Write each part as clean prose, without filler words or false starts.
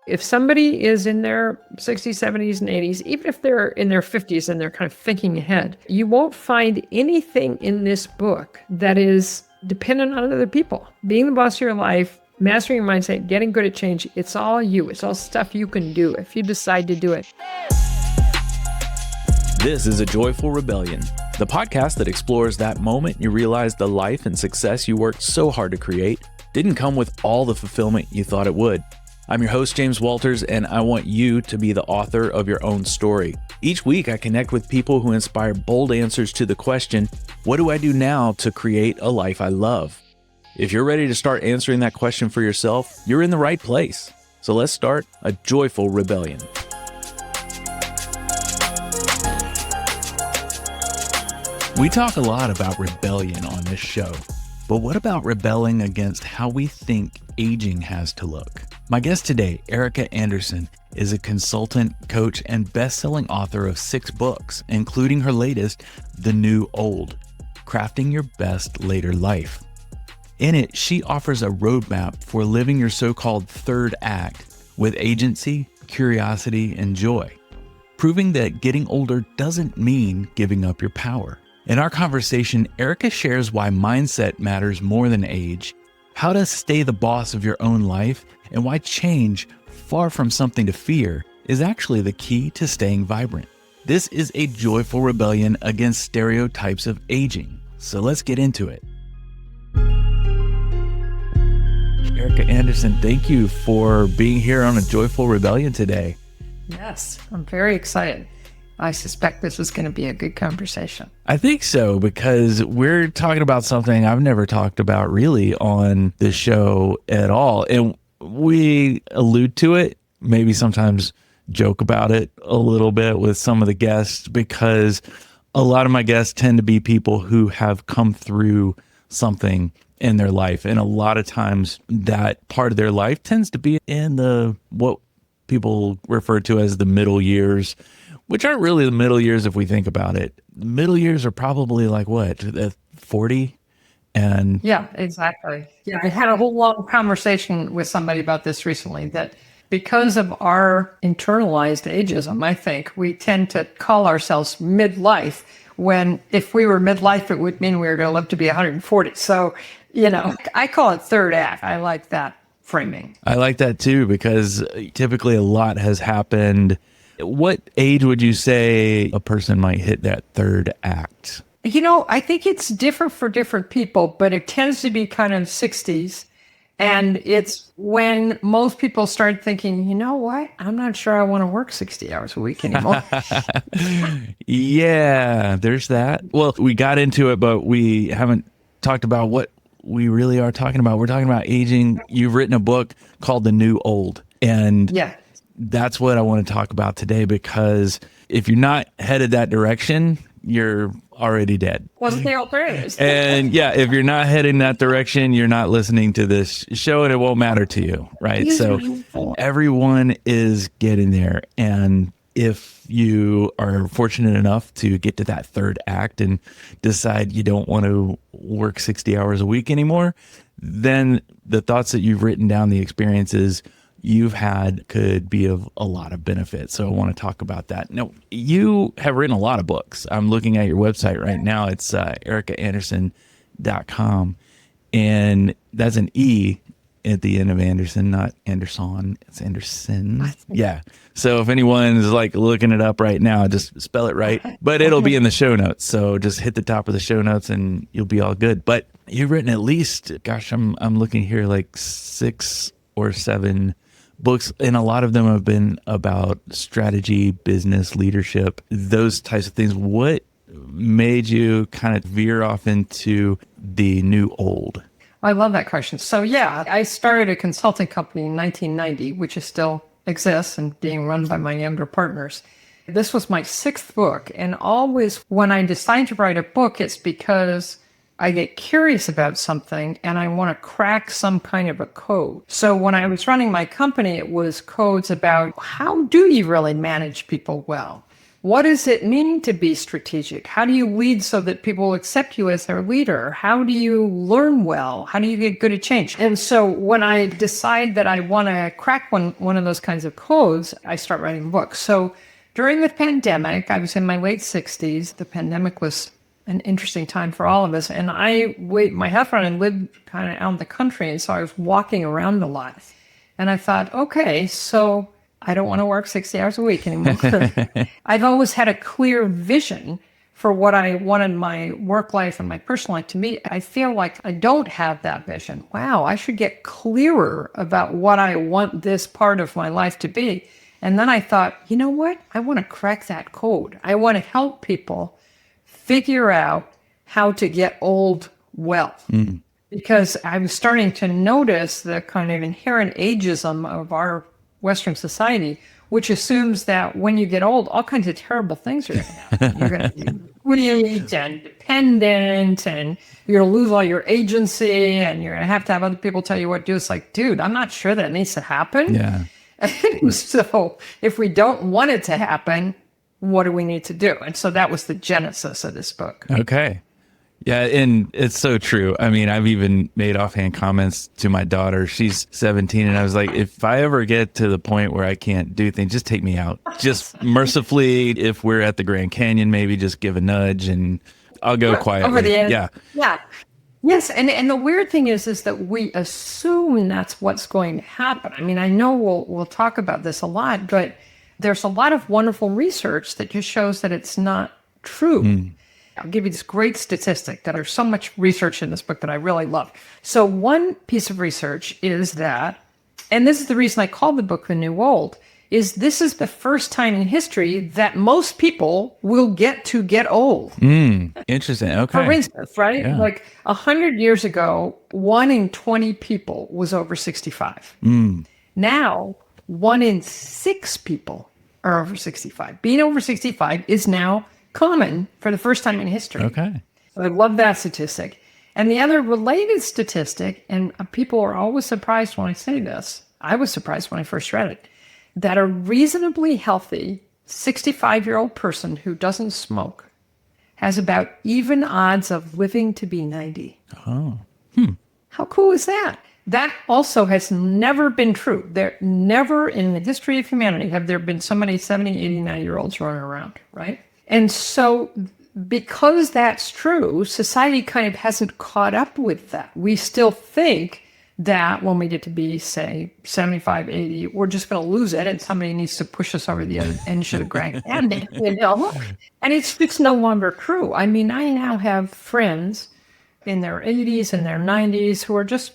If somebody is in their 60s, 70s, and 80s, even if they're in their 50s and they're kind of thinking ahead, you won't find anything in this book that is dependent on other people. Being the boss of your life, mastering your mindset, getting good at change, it's all you. It's all stuff you can do if you decide to do it. This is A Joyful Rebellion, the podcast that explores that moment you realize the life and success you worked so hard to create didn't come with all the fulfillment you thought it would. I'm your host, James Walters, and I want you to be the author of your own story. Each week, I connect with people who inspire bold answers to the question, what do I do now to create a life I love? If you're ready to start answering that question for yourself, you're in the right place. So let's start a joyful rebellion. We talk a lot about rebellion on this show, but what about rebelling against how we think aging has to look? My guest today, Erika Andersen, is a consultant, coach, and best-selling author of 6 books, including her latest, The New Old, Crafting Your Best Later Life. In it, she offers a roadmap for living your so-called third act with agency, curiosity, and joy, proving that getting older doesn't mean giving up your power. In our conversation, Erika shares why mindset matters more than age, how to stay the boss of your own life, and why change, far from something to fear, is actually the key to staying vibrant. This is a joyful rebellion against stereotypes of aging. So let's get into it. Erika Andersen, thank you for being here on A Joyful Rebellion today. Yes, I'm very excited. I suspect this is going to be a good conversation. I think so, because we're talking about something I've never talked about really on the show at all. And we allude to it, maybe sometimes joke about it a little bit with some of the guests, because a lot of my guests tend to be people who have come through something in their life. And a lot of times that part of their life tends to be in the what people refer to as the middle years, which aren't really the middle years if we think about it. The middle years are probably like what, 40? And yeah, exactly. Yeah, I had a whole long conversation with somebody about this recently, that because of our internalized ageism, I think we tend to call ourselves midlife, when if we were midlife, it would mean we were going to live to be 140. So, I call it third act. I like that framing. I like that too, because typically a lot has happened. What age would you say a person might hit that third act? I think it's different for different people, but it tends to be kind of 60s. And it's when most people start thinking, you know what? I'm not sure I want to work 60 hours a week anymore. Yeah, there's that. Well, we got into it, but we haven't talked about what we really are talking about. We're talking about aging. You've written a book called The New Old. And yeah, that's what I want to talk about today, because if you're not headed that direction, you're already dead. Wasn't the alternatives. And yeah, if you're not heading that direction, you're not listening to this show and it won't matter to you, right? So everyone is getting there. And if you are fortunate enough to get to that third act and decide you don't want to work 60 hours a week anymore, then the thoughts that you've written down, the experiences you've had could be of a lot of benefit. So I want to talk about that. Now, you have written a lot of books. I'm looking at your website right now. It's erikaandersen.com. And that's an E at the end of Andersen, not Anderson. It's Andersen. Yeah. So if anyone is like looking it up right now, just spell it right. But it'll be in the show notes. So just hit the top of the show notes and you'll be all good. But you've written at least, gosh, I'm looking here, like 6 or 7 books, and a lot of them have been about strategy, business, leadership, those types of things. What made you kind of veer off into the new old? I love that question. So yeah, I started a consulting company in 1990, which is still exists and being run by my younger partners. This was my 6th book. And always when I decide to write a book, it's because I get curious about something and I want to crack some kind of a code. So when I was running my company, it was codes about how do you really manage people well? What does it mean to be strategic? How do you lead so that people accept you as their leader? How do you learn well? How do you get good at change? And so when I decide that I want to crack one of those kinds of codes, I start writing books. So during the pandemic, I was in my late 60s. The pandemic was an interesting time for all of us. And my husband and I lived kind of out in the country. And so I was walking around a lot. And I thought, okay, so I don't want to work 60 hours a week anymore. I've always had a clear vision for what I wanted my work life and my personal life to be. I feel like I don't have that vision. Wow, I should get clearer about what I want this part of my life to be. And then I thought, you know what? I want to crack that code. I want to help people figure out how to get old well. Because I was starting to notice the kind of inherent ageism of our Western society, which assumes that when you get old, all kinds of terrible things are going to happen. You're going to be weak and dependent, and you're going to lose all your agency, and you're going to have other people tell you what to do. It's like, dude, I'm not sure that needs to happen. Yeah. So if we don't want it to happen, what do we need to do? And so that was the genesis of this book. Okay. Yeah, and it's so true. I mean, I've even made offhand comments to my daughter. She's 17, and I was like, if I ever get to the point where I can't do things, just take me out. Just mercifully, if we're at the Grand Canyon, maybe just give a nudge, and I'll go quietly. Over the end. Yeah. Yeah. Yes, and the weird thing is that we assume that's what's going to happen. I mean, I know we'll talk about this a lot, but there's a lot of wonderful research that just shows that it's not true. I'll give you this great statistic that there's so much research in this book that I really love. So one piece of research is that, and this is the reason I call the book The New Old, is this is the first time in history that most people will get old. Interesting. Okay. For instance, right? Yeah. Like 100 years ago, 1 in 20 people was over 65. Now, 1 in 6 people are over 65. Being over 65 is now common for the first time in history. Okay. So I love that statistic. And the other related statistic, and people are always surprised when I say this, I was surprised when I first read it, that a reasonably healthy 65-year-old person who doesn't smoke has about even odds of living to be 90. Oh. How cool is that? That also has never been true. There never in the history of humanity have there been so many 70, 80, 90-year-olds running around, right? And so because that's true, society kind of hasn't caught up with that. We still think that when we get to be, say, 75, 80, we're just going to lose it and somebody needs to push us over the other edge of the Grand Canyon, you know? And it's just no longer true. I mean, I now have friends in their 80s and their 90s who are just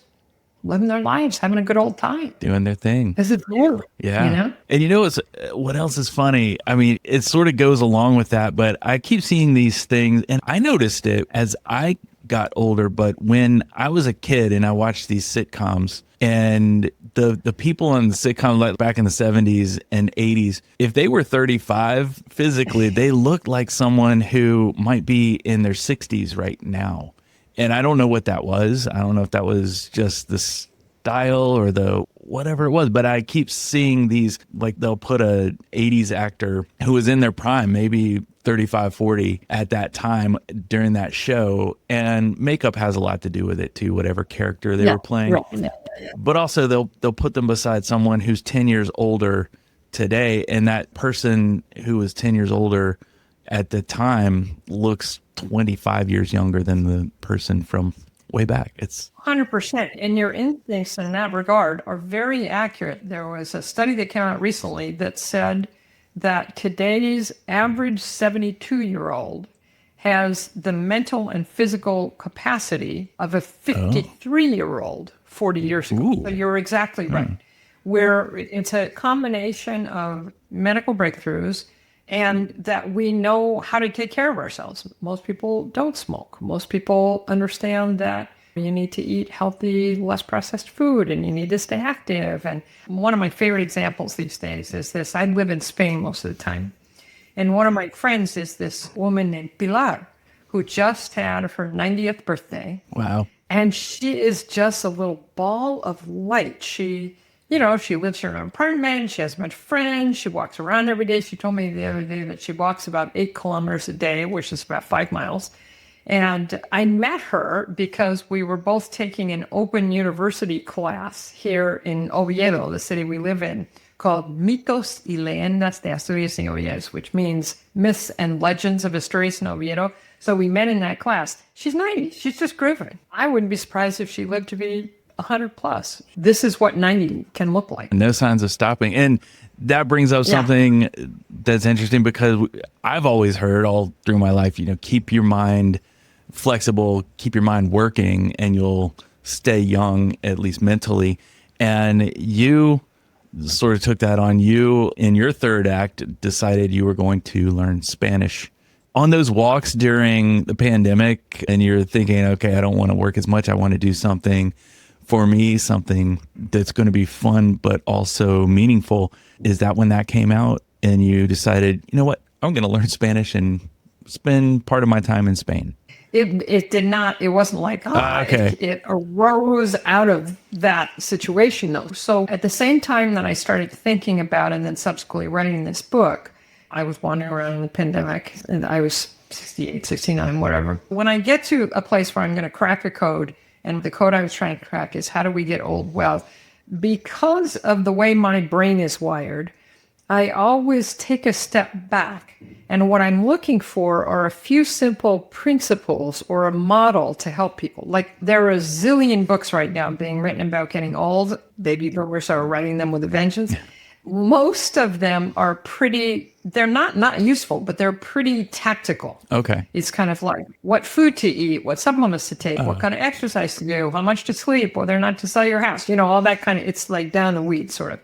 living their lives, having a good old time. Doing their thing. This is new. Yeah. You know? And you know what else is funny? I mean, it sort of goes along with that, but I keep seeing these things, and I noticed it as I got older, but when I was a kid and I watched these sitcoms, and the people in the sitcom, like back in the 70s and 80s, if they were 35 physically, they looked like someone who might be in their 60s right now. And I don't know what that was. I don't know if that was just the style or the whatever it was, but I keep seeing these, like they'll put a 80s actor who was in their prime, maybe 35, 40 at that time during that show. And makeup has a lot to do with it too, whatever character they were playing. Yeah. But also they'll put them beside someone who's 10 years older today. And that person who was 10 years older at the time looks 25 years younger than the person from way back. It's 100%. And your instincts in that regard are very accurate. There was a study that came out recently that said that today's average 72-year-old has the mental and physical capacity of a 53-year-old 40 years ago. Ooh. So you're exactly right. Where it's a combination of medical breakthroughs and that we know how to take care of ourselves. Most people don't smoke. Most people understand that you need to eat healthy, less processed food, and you need to stay active. And one of my favorite examples these days is this. I live in Spain most of the time. And one of my friends is this woman named Pilar, who just had her 90th birthday. wow. And she is just a little ball of light. She She lives in an apartment. She has much friends. She walks around every day. She told me the other day that she walks about 8 kilometers a day, which is about 5 miles. And I met her because we were both taking an open university class here in Oviedo, the city we live in, called Mitos y Leyendas de Asturias y Oviedo, which means myths and legends of Asturias and Oviedo. So we met in that class. She's 90. She's just grooving. I wouldn't be surprised if she lived to be 100 plus. This is what 90 can look like. No signs of stopping. And that brings up something that's interesting, because I've always heard all through my life, keep your mind flexible, keep your mind working, and you'll stay young, at least mentally. And you sort of took that on. You, in your third act, decided you were going to learn Spanish. On those walks during the pandemic, and you're thinking, okay, I don't want to work as much. I want to do something for me, something that's going to be fun, but also meaningful. Is that when that came out and you decided, you know what, I'm going to learn Spanish and spend part of my time in Spain? It did not, it wasn't like, okay. It arose out of that situation though. So at the same time that I started thinking about and then subsequently writing this book, I was wandering around in the pandemic and I was 68, 69, whatever. When I get to a place where I'm going to crack a code, and the code I was trying to crack is, how do we get old well? Because of the way my brain is wired, I always take a step back. And what I'm looking for are a few simple principles or a model to help people. Like, there are a zillion books right now being written about getting old. Baby boomers are writing them with a vengeance. Most of them are they're not useful, but they're pretty tactical. Okay. It's kind of like what food to eat, what supplements to take, what kind of exercise to do, how much to sleep, whether or not to sell your house, all that kind of, it's like down the weeds sort of.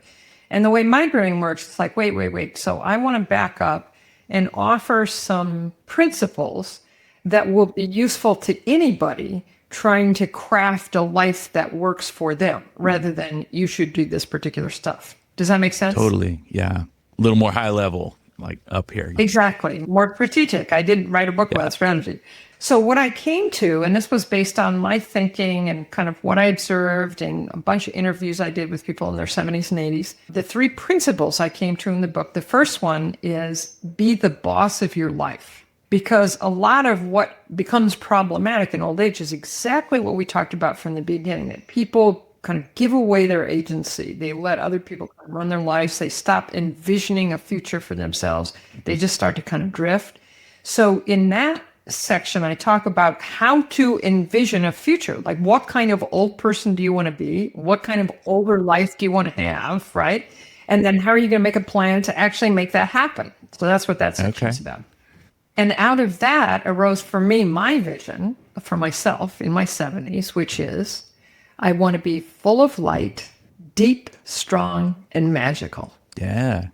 And the way my brain works, it's like, wait. So I want to back up and offer some principles that will be useful to anybody trying to craft a life that works for them, rather than you should do this particular stuff. Does that make sense? Totally. Yeah. A little more high level, like up here. Exactly. More strategic. I didn't write a book about strategy. So what I came to, and this was based on my thinking and kind of what I observed and a bunch of interviews I did with people in their 70s and 80s, the 3 principles I came to in the book. The first one is be the boss of your life. Because a lot of what becomes problematic in old age is exactly what we talked about from the beginning, that people kind of give away their agency. They let other people run their lives. They stop envisioning a future for themselves. They just start to kind of drift. So in that section, I talk about how to envision a future. Like, what kind of old person do you want to be? What kind of older life do you want to have, right? And then how are you going to make a plan to actually make that happen? So that's what that section is about. And out of that arose for me my vision for myself in my 70s, which is, I want to be full of light, deep, strong, and magical. Yeah.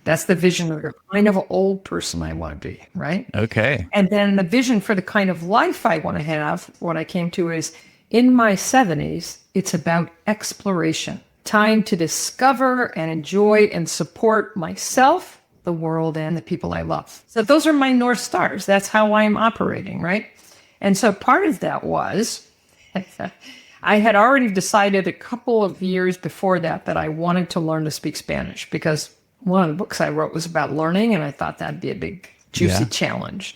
That's the vision of the kind of old person I want to be, right? Okay. And then the vision for the kind of life I want to have, what I came to is, in my 70s, it's about exploration. Time to discover and enjoy and support myself, the world, and the people I love. So those are my North Stars. That's how I'm operating, right? And so part of that was... I had already decided a couple of years before that I wanted to learn to speak Spanish, because one of the books I wrote was about learning, and I thought that'd be a big, juicy challenge.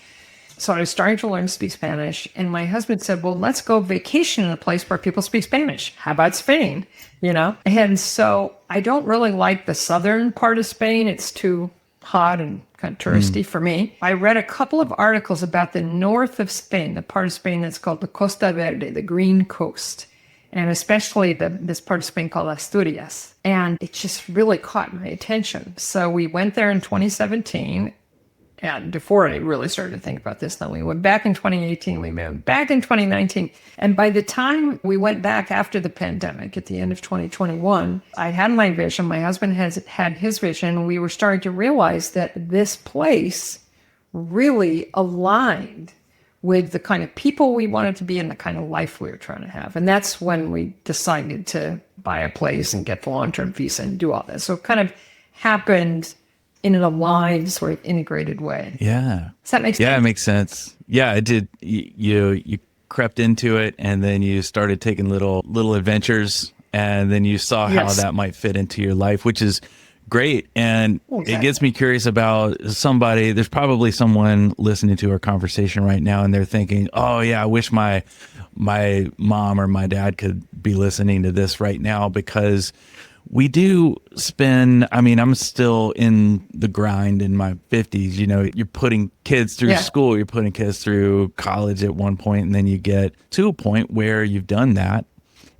So I was starting to learn to speak Spanish, and my husband said, well, let's go vacation in a place where people speak Spanish. How about Spain? And so I don't really like the southern part of Spain. It's too hot and kind of touristy for me. I read a couple of articles about the north of Spain, the part of Spain that's called the Costa Verde, the Green Coast. And especially this part of Spain called Asturias. And it just really caught my attention. So we went there in 2017. And before I really started to think about this, then we went back in 2018, we moved back in 2019. And by the time we went back after the pandemic at the end of 2021, I had my vision, my husband has had his vision, and we were starting to realize that this place really aligned with the kind of people we wanted to be and the kind of life we were trying to have. And that's when we decided to buy a place and get the long-term visa and do all that. So it kind of happened in an aligned, sort of integrated way. Yeah. Does that make sense? Yeah, it makes sense. Yeah, it did. You crept into it, and then you started taking little adventures and then you saw how Yes. that might fit into your life, which is great. And Exactly. it gets me curious about somebody. There's probably someone listening to our conversation right now, and they're thinking, oh yeah, I wish my mom or my dad could be listening to this right now, because we do spend, I mean, I'm still in the grind in my 50s. You know, you're putting kids through school, you're putting kids through college at one point, and then you get to a point where you've done that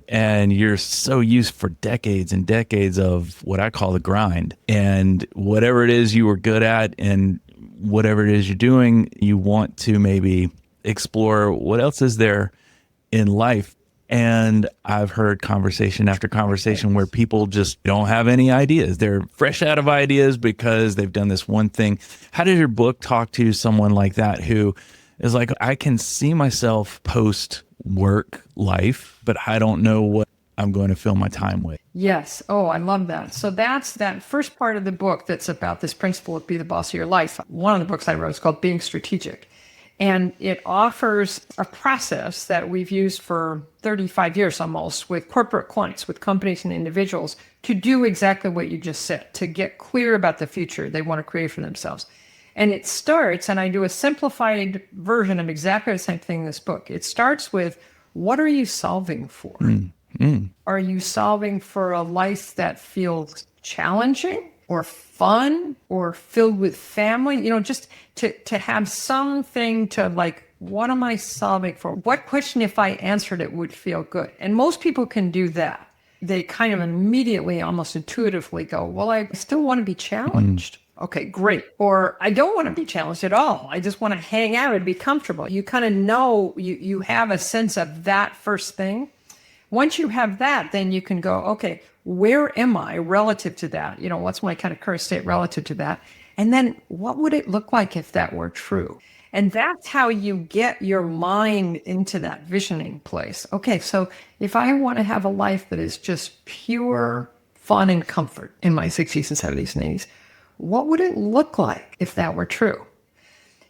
and you're so used for decades and decades of what I call the grind. And whatever it is you were good at and whatever it is you're doing, you want to maybe explore what else is there in life. And I've heard conversation after conversation where people just don't have any ideas. They're fresh out of ideas because they've done this one thing. How did your book talk to someone like that who is like, I can see myself post work life, but I don't know what I'm going to fill my time with? Yes. Oh, I love that. So that's that first part of the book that's about this principle of be the boss of your life. One of the books I wrote is called Being Strategic. And it offers a process that we've used for 35 years almost with corporate clients, with companies and individuals to do exactly what you just said, to get clear about the future they want to create for themselves. And it starts, and I do a simplified version of exactly the same thing in this book. It starts with, what are you solving for? Are you solving for a life that feels challenging or fun or filled with family? You know, just to have something to like, what am I solving for? What question, if I answered it, would feel good? And most people can do that. They kind of immediately, almost intuitively go, well, I still want to be challenged. Okay, great. Or I don't want to be challenged at all. I just want to hang out and be comfortable. You kind of know, you have a sense of that first thing. Once you have that, then you can go, okay, where am I relative to that? You know, what's my kind of current state relative to that? And then what would it look like if that were true? And that's how you get your mind into that visioning place. Okay, so if I want to have a life that is just pure fun and comfort in my 60s and 70s and 80s, what would it look like if that were true?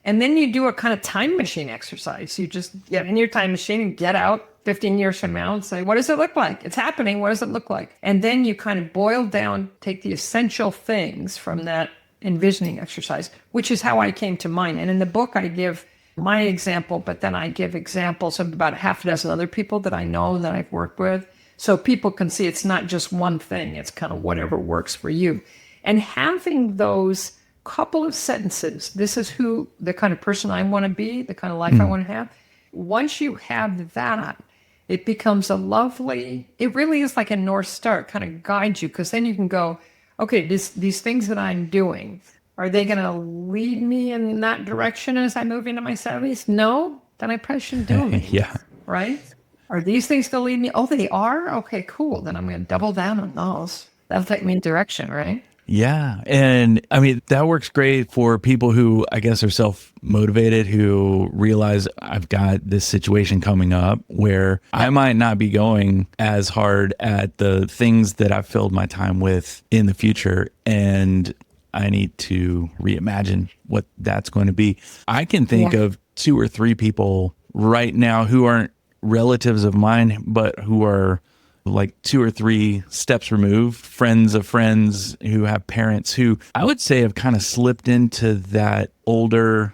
And then you do a kind of time machine exercise. You just get in your time machine and get out 15 years from now and say, what does it look like? It's happening. What does it look like? And then you kind of boil down, take the essential things from that envisioning exercise, which is how I came to mine. And in the book, I give my example, but then I give examples of about half a dozen other people that I know that I've worked with. So people can see it's not just one thing. It's kind of whatever works for you. And having those couple of sentences, this is who the kind of person I want to be, the kind of life I want to have. Once you have that, it becomes a lovely, it really is like a North Star. It kind of guides you, because then you can go, okay, these things that I'm doing, are they going to lead me in that direction as I move into my 70s? No, then I probably shouldn't do them. Yeah. Right? Are these things going to lead me? Oh, they are? Okay, cool. Then I'm going to double down on those. That'll take me in direction, right? Yeah. And I mean, that works great for people who I guess are self-motivated, who realize I've got this situation coming up where I might not be going as hard at the things that I've filled my time with in the future. And I need to reimagine what that's going to be. I can think of 2 or 3 people right now who aren't relatives of mine, but who are like 2 or 3 steps removed, friends of friends who have parents who I would say have kind of slipped into that older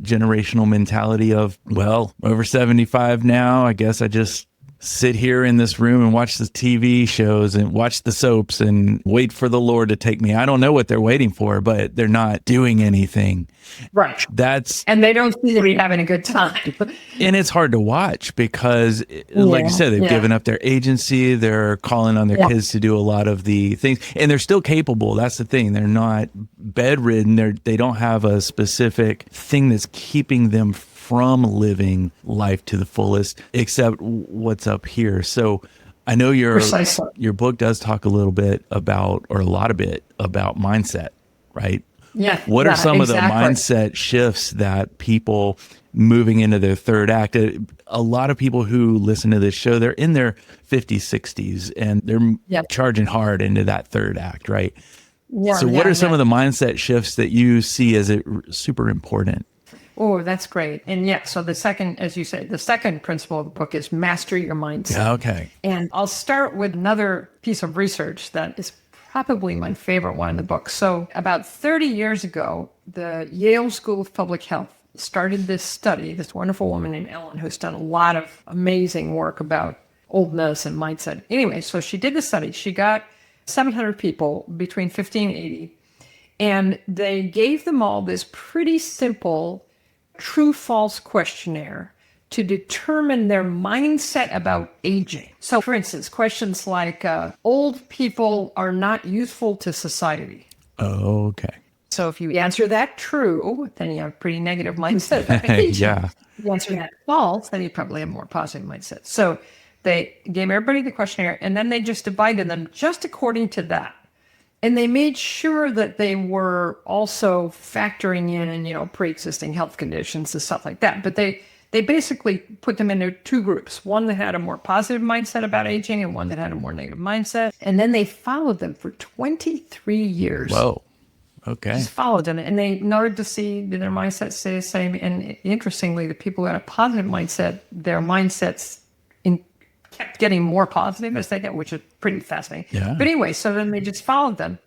generational mentality of, well, over 75 now, I guess I just sit here in this room and watch the TV shows and watch the soaps and wait for the Lord to take me. I don't know what they're waiting for, but they're not doing anything. Right. That's, and they don't seem to be having a good time. and it's hard to watch because, like you said, they've given up their agency. They're calling on their kids to do a lot of the things, and they're still capable. That's the thing. They're not bedridden. They don't have a specific thing that's keeping them from living life to the fullest, except what's up here. So I know your book does talk a little bit about, or a lot of it about mindset, right? Yeah. What are some of the mindset shifts that people moving into their third act? A lot of people who listen to this show, they're in their 50s, 60s, and they're charging hard into that third act, right? So what are some of the mindset shifts that you see as super important? Oh, that's great. And yeah, so the second, as you say, the second principle of the book is master your mindset. Okay. And I'll start with another piece of research that is probably my favorite one in the book. So about 30 years ago, the Yale School of Public Health started this study, this wonderful woman named Ellen, who's done a lot of amazing work about oldness and mindset. Anyway, so she did the study. She got 700 people between 50 and 80, and they gave them all this pretty simple true-false questionnaire to determine their mindset about aging. So, for instance, questions like, old people are not useful to society. Okay. So if you answer that true, then you have a pretty negative mindset about aging. Yeah. If you answer that false, then you probably have a more positive mindset. So they gave everybody the questionnaire, and then they just divided them just according to that. And they made sure that they were also factoring in, pre-existing health conditions and stuff like that. But they basically put them into two groups, one that had a more positive mindset about aging and one that had a more negative mindset. And then they followed them for 23 years. Whoa. Okay. Just followed them. And they noted to see did their mindset stay the same. And interestingly, the people who had a positive mindset, their mindsets kept getting more positive as they get, which is pretty fascinating. Yeah. But anyway, so then they just followed them.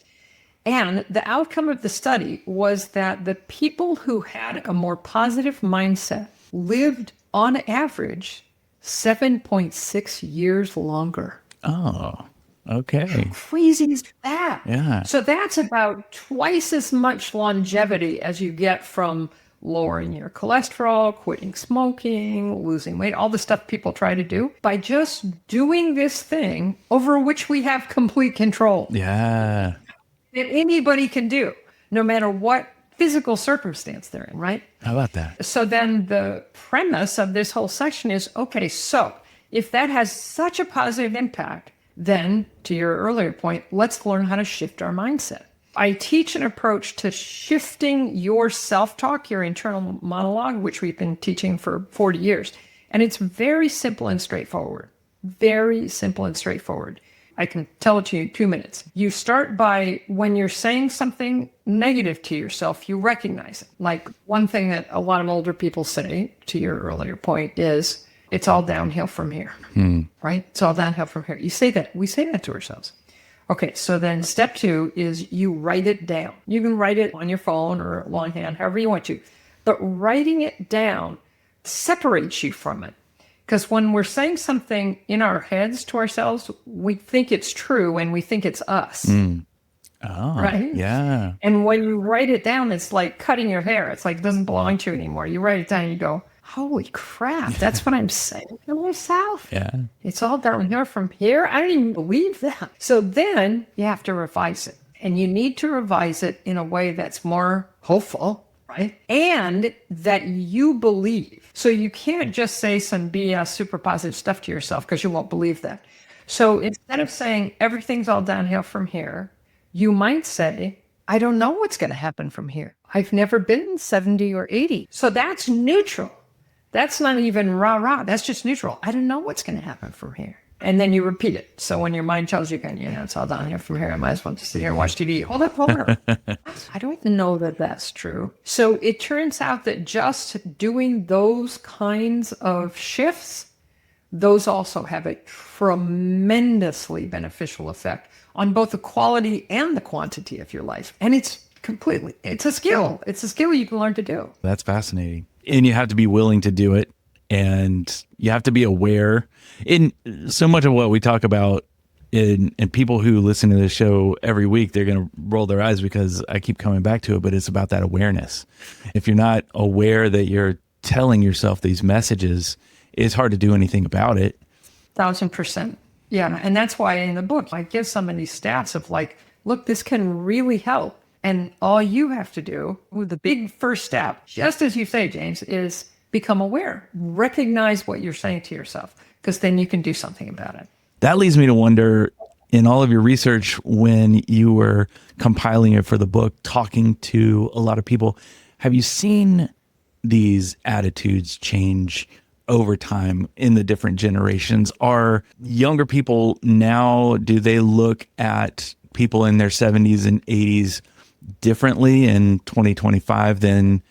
And the outcome of the study was that the people who had a more positive mindset lived on average 7.6 years longer. Oh, okay. How crazy is that? Yeah. So that's about twice as much longevity as you get from lowering your cholesterol, quitting smoking, losing weight, all the stuff people try to do by just doing this thing over which we have complete control. Yeah. That anybody can do, no matter what physical circumstance they're in, right? How about that? So then the premise of this whole section is, okay, so if that has such a positive impact, then to your earlier point, let's learn how to shift our mindset. I teach an approach to shifting your self-talk, your internal monologue, which we've been teaching for 40 years. And it's very simple and straightforward. Very simple and straightforward. I can tell it to you in 2 minutes. You start by, when you're saying something negative to yourself, you recognize it. Like one thing that a lot of older people say, to your earlier point, is, it's all downhill from here, right? It's all downhill from here. You say that. We say that to ourselves. Okay, so then step 2 is you write it down. You can write it on your phone or longhand, however you want to. But writing it down separates you from it. Because when we're saying something in our heads to ourselves, we think it's true and we think it's us. Oh, right? Yeah. And when you write it down, it's like cutting your hair. It's like it doesn't belong to you anymore. You write it down and you go, holy crap, that's what I'm saying to myself. Yeah. It's all downhill from here. I don't even believe that. So then you have to revise it. And you need to revise it in a way that's more hopeful, right? And that you believe. So you can't just say some BS super positive stuff to yourself because you won't believe that. So instead of saying everything's all downhill from here, you might say, I don't know what's going to happen from here. I've never been 70 or 80. So that's neutral. That's not even rah-rah. That's just neutral. I don't know what's going to happen from here. And then you repeat it. So when your mind tells you, it's all down here from here, I might as well just sit here and watch TV. Hold up. I don't even know that that's true. So it turns out that just doing those kinds of shifts, those also have a tremendously beneficial effect on both the quality and the quantity of your life. And it's a skill. It's a skill you can learn to do. That's fascinating. And you have to be willing to do it. And you have to be aware. In so much of what we talk about, and people who listen to this show every week, they're going to roll their eyes because I keep coming back to it, but it's about that awareness. If you're not aware that you're telling yourself these messages, it's hard to do anything about it. 1,000%. Yeah. And that's why in the book, I give some of these stats of like, look, this can really help. And all you have to do with the big first step, just as you say, James, is become aware. Recognize what you're saying to yourself, because then you can do something about it. That leads me to wonder, in all of your research, when you were compiling it for the book, talking to a lot of people, have you seen these attitudes change over time in the different generations? Are younger people now, do they look at people in their 70s and 80s differently in 2025 than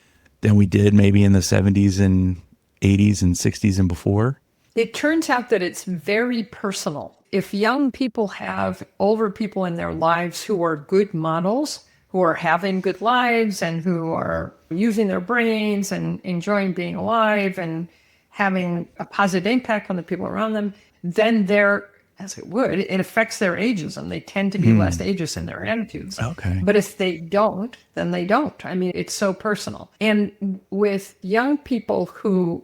than we did maybe in the 70s and 80s and 60s and before? It turns out that it's very personal. If young people have older people in their lives who are good models, who are having good lives and who are using their brains and enjoying being alive and having a positive impact on the people around them, then they're, as it would, it affects their ageism. They tend to be less ageist in their attitudes. Okay. But if they don't, then they don't. I mean, it's so personal. And with young people who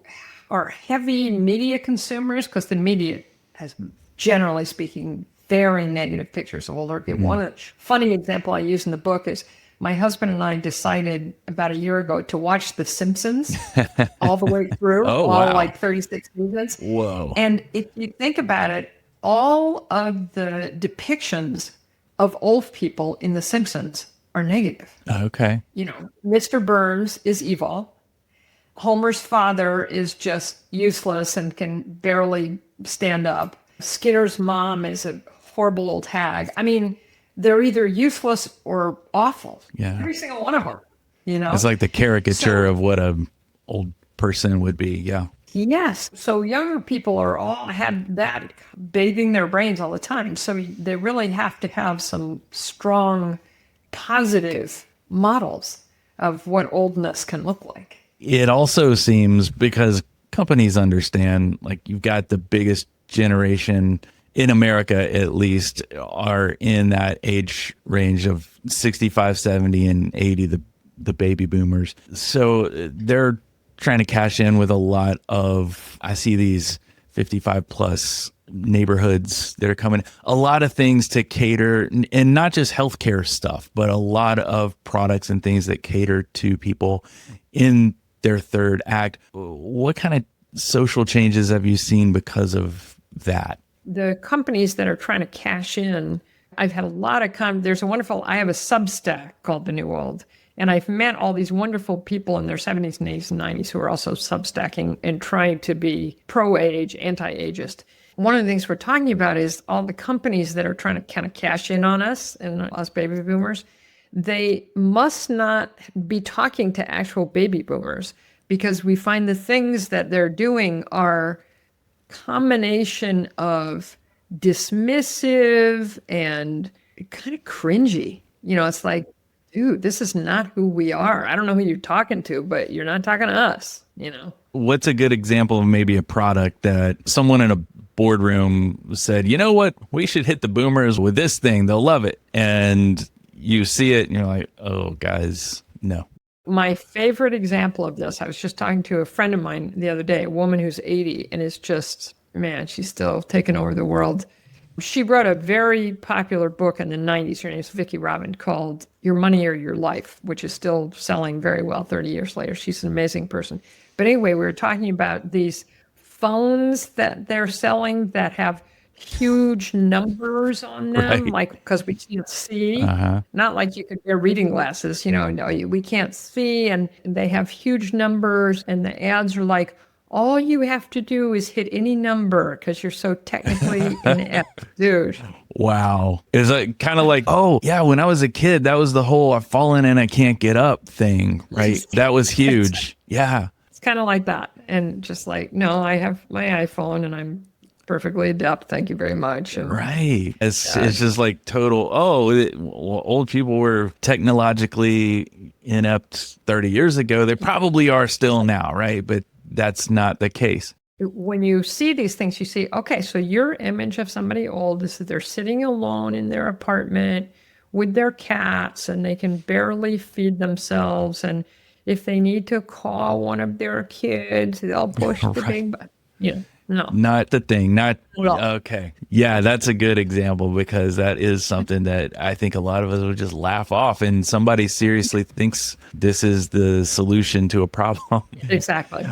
are heavy media consumers, because the media has, generally speaking, very negative pictures of older people. One funny example I use in the book is my husband and I decided about a year ago to watch The Simpsons all the way through, like 36 seasons. Whoa. And if you think about it, all of the depictions of old people in The Simpsons are negative. Okay. You know, Mr. Burns is evil. Homer's father is just useless and can barely stand up. Skinner's mom is a horrible old hag. I mean, they're either useless or awful. Yeah. Every single one of them, you know? It's like the caricature of what a old person would be. Yeah. Yes. So younger people are all had that bathing their brains all the time. So they really have to have some strong, positive models of what oldness can look like. It also seems, because companies understand, like, you've got the biggest generation in America, at least, are in that age range of 65, 70, and 80, the baby boomers. So they're trying to cash in with a lot of, I see these 55 plus neighborhoods that are coming, a lot of things to cater, and not just healthcare stuff, but a lot of products and things that cater to people in their third act. What kind of social changes have you seen because of that? The companies that are trying to cash in, I've had a lot of there's a wonderful, I have a Substack called The New Old, and I've met all these wonderful people in their 70s and 80s and 90s who are also Substacking and trying to be pro-age, anti-ageist. One of the things we're talking about is all the companies that are trying to kind of cash in on us and us baby boomers. They must not be talking to actual baby boomers, because we find the things that they're doing are combination of dismissive and kind of cringy. You know, it's like, dude, this is not who we are. I don't know who you're talking to, but you're not talking to us, you know? What's a good example of maybe a product that someone in a boardroom said, you know what, we should hit the boomers with this thing, they'll love it, and you see it and you're like, oh, guys, no. My favorite example of this, I was just talking to a friend of mine the other day, a woman who's 80 and is just, man, she's still taking over the world. She wrote a very popular book in the 90s. Her name is Vicki Robin, called Your Money or Your Life, which is still selling very well 30 years later. She's an amazing person. But anyway, we were talking about these phones that they're selling that have huge numbers on them, Right. like, because we can't see, Uh-huh. not like you could wear reading glasses, you know, no, we can't see, and they have huge numbers, and the ads are like, all you have to do is hit any number because you're so technically inept, dude. Wow. It's like kind of like, oh, yeah, when I was a kid, that was the whole I've fallen and I can't get up thing, right? That was huge. Yeah. It's kind of like that. And just like, no, I have my iPhone and I'm perfectly adept. Thank you very much. And Right. It's just like total, well, old people were technologically inept 30 years ago. They probably are still now, right? But that's not the case. when you see these things, you see, okay, so your image of somebody old is that they're sitting alone in their apartment with their cats and they can barely feed themselves. And if they need to call one of their kids, they'll push the big button. You know, no. Not the thing. Not Well- okay. Yeah, that's a good example because that is something that I think a lot of us would just laugh off, and somebody seriously thinks this is the solution to a problem. Exactly.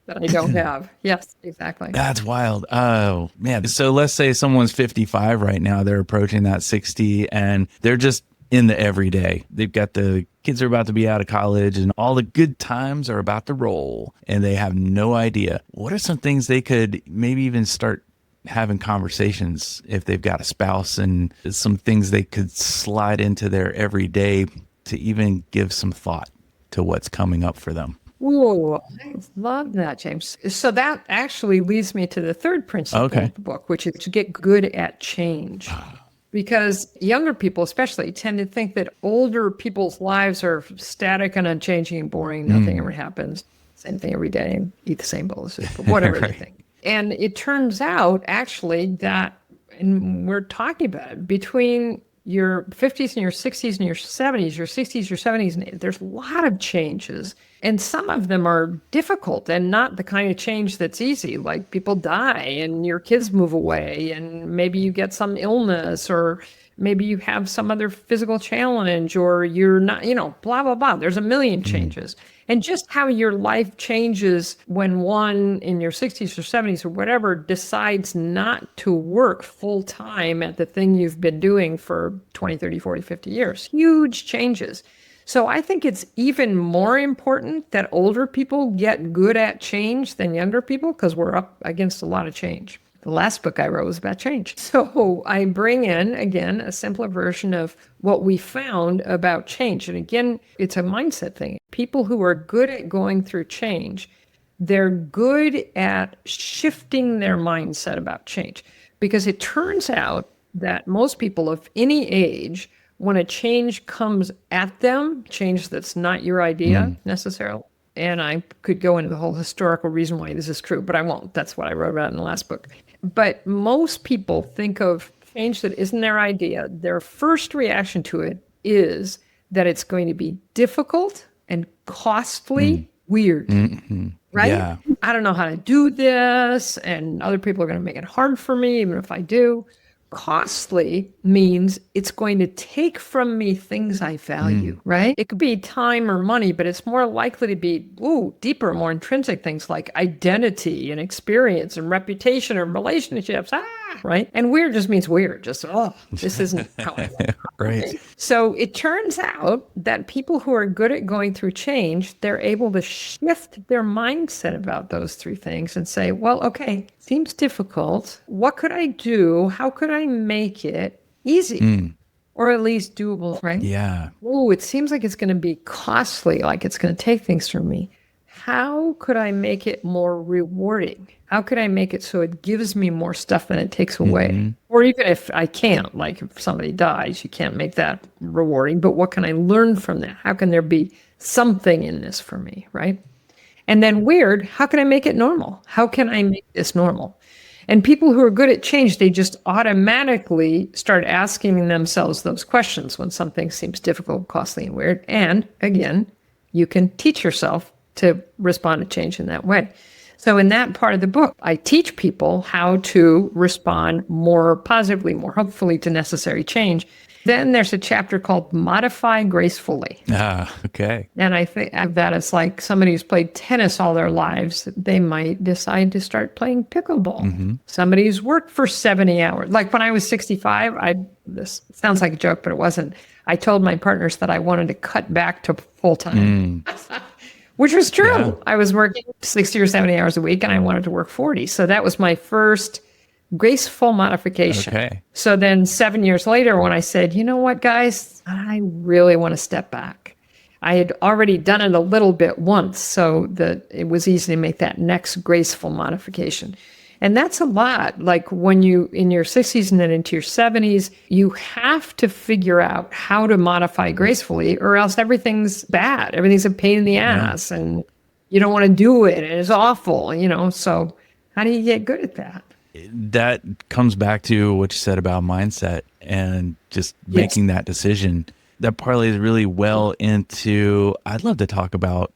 That I don't have. Yes, exactly. That's wild. Oh, man. So let's say someone's 55 right now. They're approaching that 60 and they're just in the everyday. They've got the kids are about to be out of college and all the good times are about to roll and they have no idea. What are some things they could maybe even start having conversations if they've got a spouse, and some things they could slide into their everyday to even give some thought to what's coming up for them? Ooh, I love that, James. So that actually leads me to the third principle Okay. of the book, which is to get good at change. Because younger people, especially, tend to think that older people's lives are static and unchanging and boring. Nothing ever happens. Same thing every day, and eat the same bowl of soup, or whatever they Right. think. And it turns out, actually, that, and we're talking about it, between your 50s and your 60s and your 70s, your 60s, your 70s, and there's a lot of changes. And some of them are difficult and not the kind of change that's easy. Like people die and your kids move away, and maybe you get some illness, or maybe you have some other physical challenge, or you're not, blah, blah, blah. There's a million changes. And just how your life changes when one in your 60s or 70s or whatever decides not to work full time at the thing you've been doing for 20, 30, 40, 50 years. Huge changes. So I think it's even more important that older people get good at change than younger people, because we're up against a lot of change. The last book I wrote was about change. So I bring in, again, a simpler version of what we found about change. And again, it's a mindset thing. People who are good at going through change, they're good at shifting their mindset about change. Because it turns out that most people of any age, when a change comes at them, change that's not your idea necessarily, and I could go into the whole historical reason why this is true, but I won't. That's what I wrote about in the last book. But most people think of change that isn't their idea. Their first reaction to it is that it's going to be difficult and costly, weird, right? Yeah. I don't know how to do this, and other people are going to make it hard for me, even if I do. Costly means it's going to take from me things I value, right? It could be time or money, but it's more likely to be, deeper, more intrinsic things like identity and experience and reputation and relationships, right? And weird just means weird, just, this isn't how I want. Right. So it turns out that people who are good at going through change, they're able to shift their mindset about those three things and say, well, okay, seems difficult. What could I do? How could I make it easy? Or at least doable, right? Yeah. Oh, it seems like it's going to be costly, like it's going to take things from me. How could I make it more rewarding? How could I make it so it gives me more stuff than it takes away? Or even if I can't, like if somebody dies, you can't make that rewarding, but what can I learn from that? How can there be something in this for me, right? And then weird, how can I make it normal? How can I make this normal? And people who are good at change, they just automatically start asking themselves those questions when something seems difficult, costly, and weird. And again, you can teach yourself to respond to change in that way. So in that part of the book, I teach people how to respond more positively, more hopefully to necessary change. Then there's a chapter called Modify Gracefully. Okay. And I think that it's like somebody who's played tennis all their lives, they might decide to start playing pickleball. Somebody who's worked for 70 hours. Like when I was 65, this sounds like a joke, but it wasn't. I told my partners that I wanted to cut back to full time. Which was true. Yeah. I was working 60 or 70 hours a week and I wanted to work 40. So that was my first graceful modification. Okay. So then 7 years later, when I said, you know what, guys, I really want to step back. I had already done it a little bit once, so that it was easy to make that next graceful modification. And that's a lot. Like when you, in your 60s and then into your 70s, you have to figure out how to modify gracefully, or else everything's bad. Everything's a pain in the ass and you don't want to do it. And it's awful, So how do you get good at that? That comes back to what you said about mindset and just making that decision. That parlays really well into, I'd love to talk about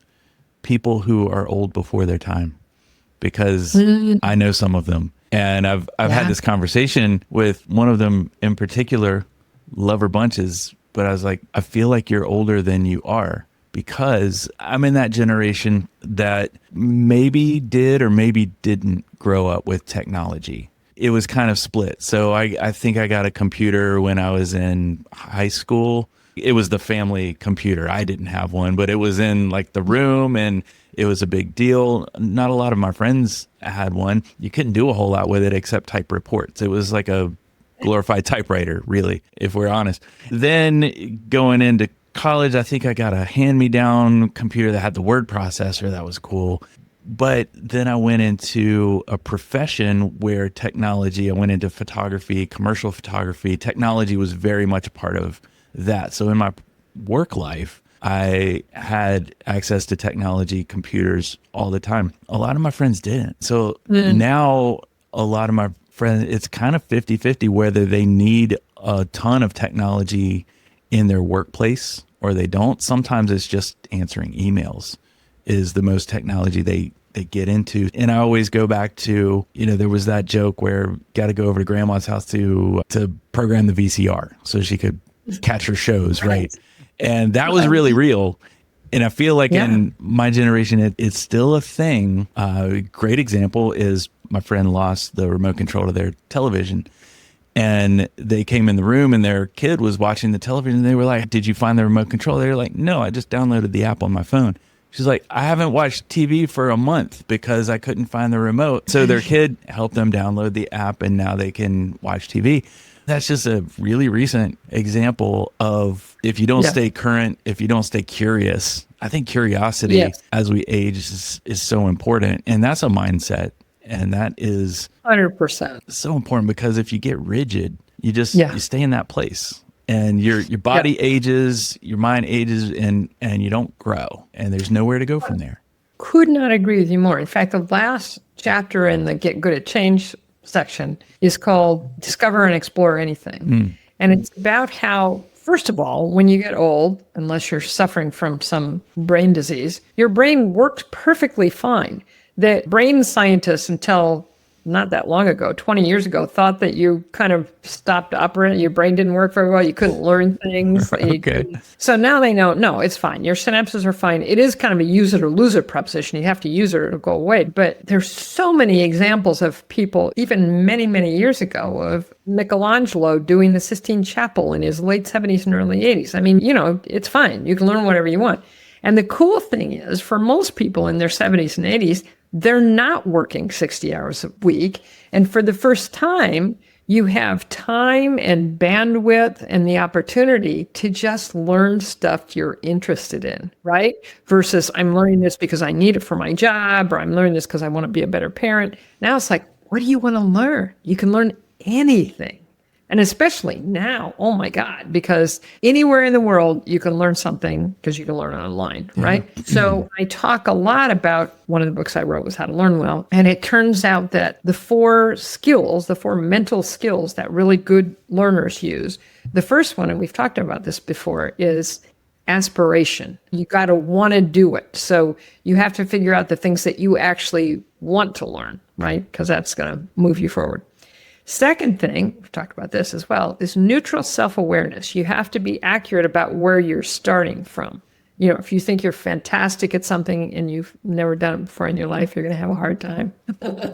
people who are old before their time, because I know some of them, and I've had this conversation with one of them in particular, love her bunches, but I was like, I feel like you're older than you are, because I'm in that generation that maybe did or maybe didn't grow up with technology. It was kind of split. So I think I got a computer when I was in high school. It was the family computer. I didn't have one, but it was in like the room and it was a big deal. Not a lot of my friends had one. You couldn't do a whole lot with it except type reports. It was like a glorified typewriter, really, if we're honest. Then going into college, I think I got a hand-me-down computer that had the word processor. That was cool. But then I went into a profession where I went into photography, commercial photography. Technology was very much a part of that. So in my work life, I had access to technology, computers all the time. A lot of my friends didn't. So now a lot of my friends, it's kind of 50-50 whether they need a ton of technology in their workplace or they don't. Sometimes it's just answering emails is the most technology they get into. And I always go back to, there was that joke where got to go over to grandma's house to program the VCR so she could catch her shows, right? And that was really real. And I feel like in my generation, it's still a thing. A great example is my friend lost the remote control to their television. And they came in the room and their kid was watching the television. And they were like, "Did you find the remote control?" They were like, "No, I just downloaded the app on my phone." She's like, "I haven't watched TV for a month because I couldn't find the remote." So their kid helped them download the app and now they can watch TV. That's just a really recent example of if you don't stay current, if you don't stay curious. I think curiosity as we age is so important. And that's a mindset. And that is 100% so important because if you get rigid, you stay in that place. And your body ages, your mind ages, and you don't grow. And there's nowhere to go from there. Could not agree with you more. In fact, the last chapter in the Get Good at Change section is called Discover and Explore Anything. And it's about how, first of all, when you get old, unless you're suffering from some brain disease, your brain works perfectly fine. The brain scientists, until not that long ago, 20 years ago, thought that you kind of stopped operating, your brain didn't work very well, you couldn't learn things. So now they know, no, it's fine. Your synapses are fine. It is kind of a use it or lose it proposition. You have to use it or it'll go away. But there's so many examples of people, even many, many years ago, of Michelangelo doing the Sistine Chapel in his late 70s and early 80s. I mean, it's fine. You can learn whatever you want. And the cool thing is, for most people in their 70s and 80s, they're not working 60 hours a week. And for the first time, you have time and bandwidth and the opportunity to just learn stuff you're interested in, right? Versus I'm learning this because I need it for my job, or I'm learning this because I want to be a better parent. Now it's like, what do you want to learn? You can learn anything. And especially now, oh my God, because anywhere in the world, you can learn something because you can learn online, right? So I talk a lot about, one of the books I wrote was How to Learn Well. And it turns out that the four mental skills that really good learners use, the first one, and we've talked about this before, is aspiration. You got to want to do it. So you have to figure out the things that you actually want to learn, right? Because that's going to move you forward. Second thing, we've talked about this as well, is neutral self-awareness. You have to be accurate about where you're starting from. If you think you're fantastic at something and you've never done it before in your life, you're going to have a hard time.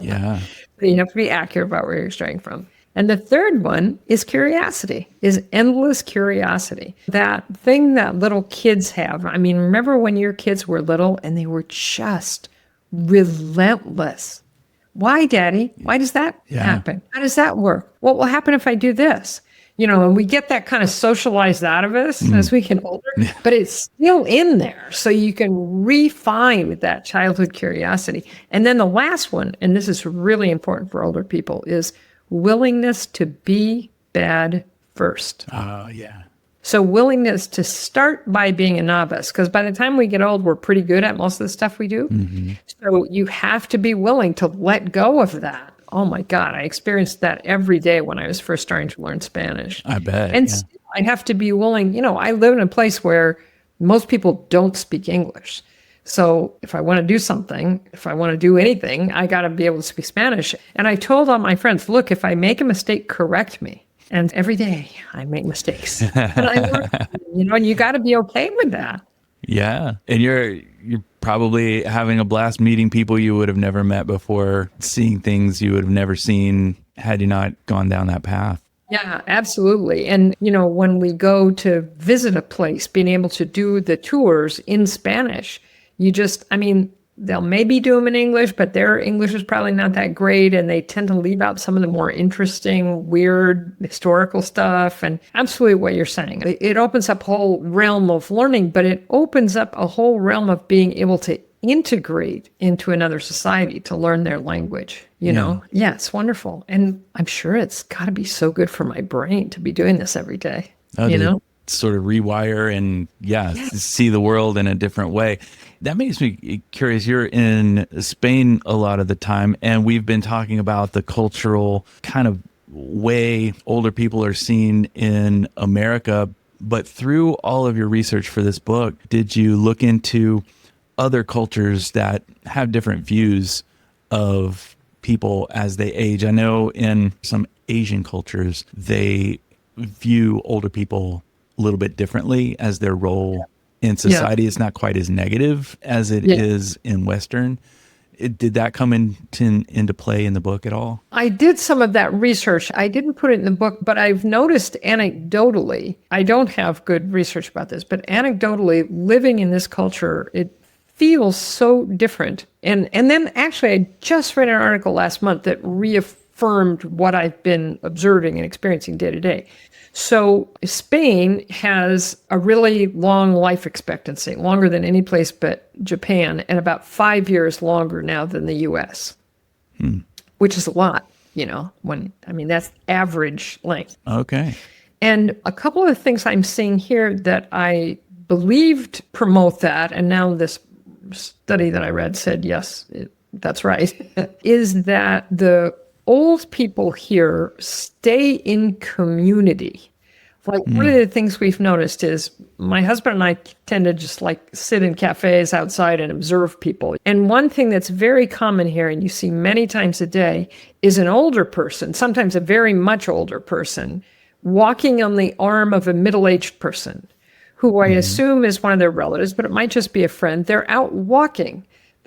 Yeah. But you have to be accurate about where you're starting from. And the third one is curiosity, is endless curiosity. That thing that little kids have. I mean, remember when your kids were little and they were just relentless. Why, Daddy? Why does that happen? How does that work? What will happen if I do this? And we get that kind of socialized out of us as we get older, but it's still in there. So you can refine that childhood curiosity. And then the last one, and this is really important for older people, is willingness to be bad first. Oh, yeah. So willingness to start by being a novice, because by the time we get old, we're pretty good at most of the stuff we do. So you have to be willing to let go of that. Oh my God, I experienced that every day when I was first starting to learn Spanish. I bet. And still, I have to be willing, I live in a place where most people don't speak English. So if I want to do something, if I want to do anything, I got to be able to speak Spanish. And I told all my friends, look, if I make a mistake, correct me. And every day I make mistakes. And I work, and you got to be okay with that. Yeah. And you're probably having a blast meeting people you would have never met before, seeing things you would have never seen had you not gone down that path. Yeah, absolutely. And, when we go to visit a place, being able to do the tours in Spanish, they'll maybe do them in English, but their English is probably not that great. And they tend to leave out some of the more interesting, weird historical stuff. And absolutely what you're saying. It opens up a whole realm of learning, but it opens up a whole realm of being able to integrate into another society to learn their language, you know? Yeah, it's wonderful. And I'm sure it's got to be so good for my brain to be doing this every day, you know? Sort of rewire and see the world in a different way. That makes me curious. You're in Spain a lot of the time, and we've been talking about the cultural kind of way older people are seen in America. But through all of your research for this book, did you look into other cultures that have different views of people as they age? I know in some Asian cultures, they view older people a little bit differently as their role in society. It's not quite as negative as it is in Western. Did that come into play in the book at all? I did some of that research. I didn't put it in the book, but I've noticed anecdotally, I don't have good research about this, but anecdotally, living in this culture, it feels so different. And then actually, I just read an article last month that reaffirmed what I've been observing and experiencing day to day. So Spain has a really long life expectancy, longer than any place but Japan, and about 5 years longer now than the US, which is a lot, you know, that's average length. Okay. And a couple of the things I'm seeing here that I believed promote that, and now this study that I read said, yes, that's right, is that the old people here stay in community. Like one of the things we've noticed is my husband and I tend to just like sit in cafes outside and observe people. And one thing that's very common here, and you see many times a day, is an older person, sometimes a very much older person, walking on the arm of a middle-aged person who I assume is one of their relatives, but it might just be a friend. They're out walking.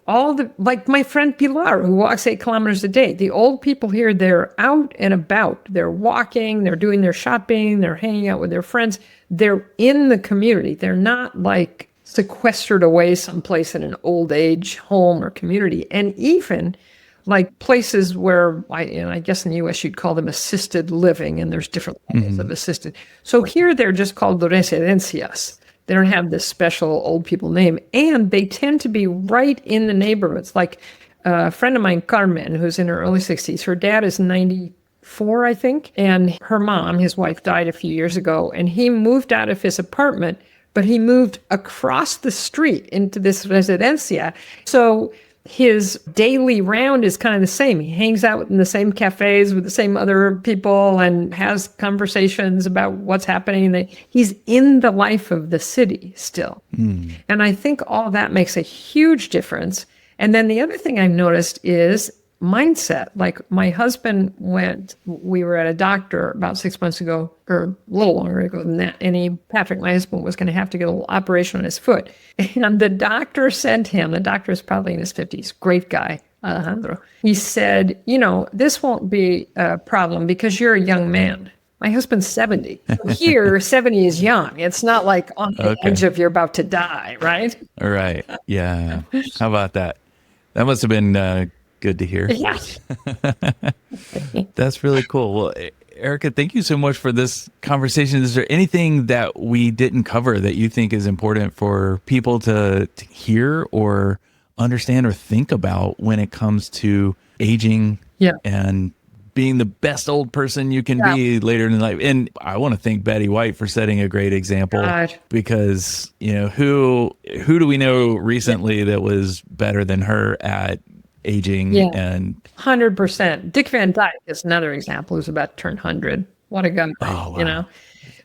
Like my friend Pilar, who walks 8 kilometers a day. The old people here, they're out and about. They're walking, they're doing their shopping, they're hanging out with their friends. They're in the community. They're not like sequestered away someplace in an old age home or community. And even like places where, I guess in the US you'd call them assisted living, and there's different levels of assisted. So here they're just called residencias. They don't have this special old people name, and they tend to be right in the neighborhoods. Like a friend of mine, Carmen, who's in her early 60s, her dad is 94, I think, and her mom, his wife, died a few years ago, and he moved out of his apartment, but he moved across the street into this residencia. So his daily round is kind of the same. He hangs out in the same cafes with the same other people and has conversations about what's happening. He's in the life of the city still. And I think all that makes a huge difference. And then the other thing I've noticed is mindset. Like my husband we were at a doctor about 6 months ago, or a little longer ago than that, and Patrick, my husband, was going to have to get a little operation on his foot. And the doctor said to him, the doctor is probably in his 50s, great guy, Alejandro. He said, this won't be a problem because you're a young man. My husband's 70. Here, 70 is young. It's not like on the edge of you're about to die, right? All right. Yeah. How about that? That must have been good to hear. Yeah. That's really cool. Well, Erika, thank you so much for this conversation. Is there anything that we didn't cover that you think is important for people to hear or understand or think about when it comes to aging and being the best old person you can be later in life? And I want to thank Betty White for setting a great example, because, who do we know recently that was better than her at aging? And 100%. Dick Van Dyke is another example who's about to turn 100. What a guy,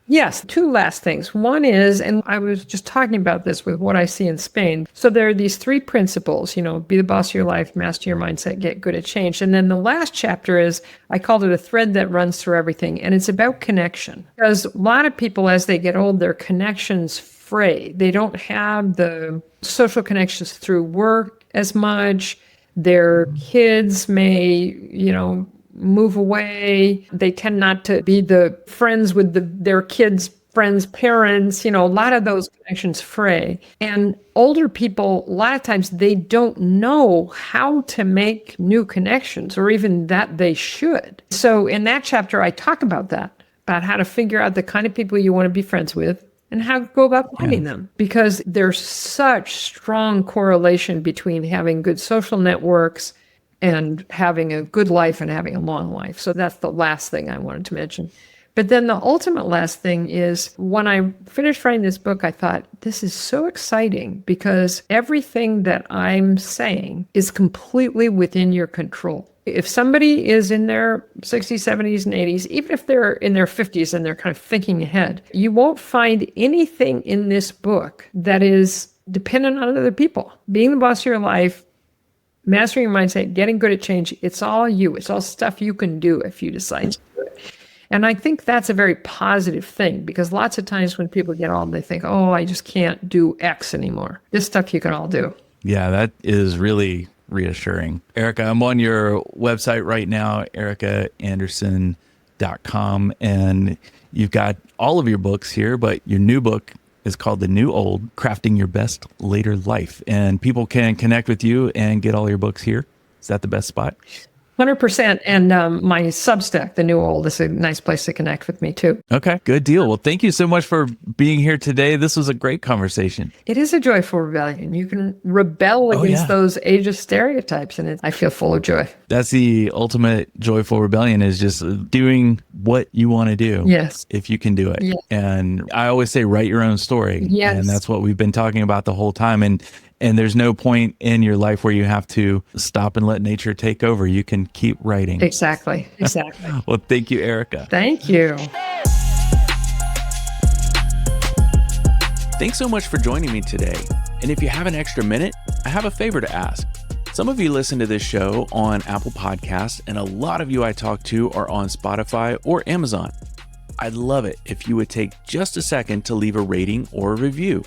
Yes, 2 last things. One is, and I was just talking about this with what I see in Spain. So there are these 3 principles, be the boss of your life, master your mindset, get good at change. And then the last chapter is, I called it a thread that runs through everything. And it's about connection. Because a lot of people, as they get old, their connections fray. They don't have the social connections through work as much. Their kids may, move away. They tend not to be the friends with their kids' friends' parents, a lot of those connections fray. And older people, a lot of times they don't know how to make new connections or even that they should. So in that chapter, I talk about that, about how to figure out the kind of people you want to be friends with and how to go about finding them. Because there's such strong correlation between having good social networks and having a good life and having a long life. So that's the last thing I wanted to mention. But then the ultimate last thing is when I finished writing this book, I thought, this is so exciting because everything that I'm saying is completely within your control. If somebody is in their 60s, 70s, and 80s, even if they're in their 50s and they're kind of thinking ahead, you won't find anything in this book that is dependent on other people. Being the boss of your life, mastering your mindset, getting good at change, it's all you. It's all stuff you can do if you decide to do it. And I think that's a very positive thing because lots of times when people get old, they think, oh, I just can't do X anymore. This stuff you can all do. Yeah, that is really reassuring. Erika, I'm on your website right now, erikaandersen.com, and you've got all of your books here, but your new book is called The New Old, Crafting Your Best Later Life. And people can connect with you and get all your books here. Is that the best spot? 100%. And my Substack, The New Old, is a nice place to connect with me too. Okay, good deal. Well, thank you so much for being here today. This was a great conversation. It is a joyful rebellion. You can rebel against those ageist stereotypes, and I feel full of joy. That's the ultimate joyful rebellion, is just doing what you want to do. Yes. If you can do it. Yes. And I always say, write your own story. Yes. And that's what we've been talking about the whole time. And there's no point in your life where you have to stop and let nature take over. You can keep writing. Exactly. Well, thank you, Erika. Thank you. Thanks so much for joining me today. And if you have an extra minute, I have a favor to ask. Some of you listen to this show on Apple Podcasts, and a lot of you I talk to are on Spotify or Amazon. I'd love it if you would take just a second to leave a rating or a review.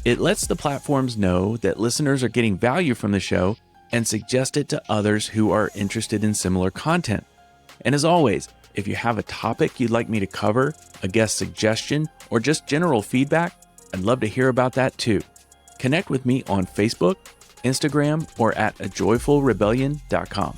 It lets the platforms know that listeners are getting value from the show and suggest it to others who are interested in similar content. And as always, if you have a topic you'd like me to cover, a guest suggestion, or just general feedback, I'd love to hear about that too. Connect with me on Facebook, Instagram, or at ajoyfulrebellion.com.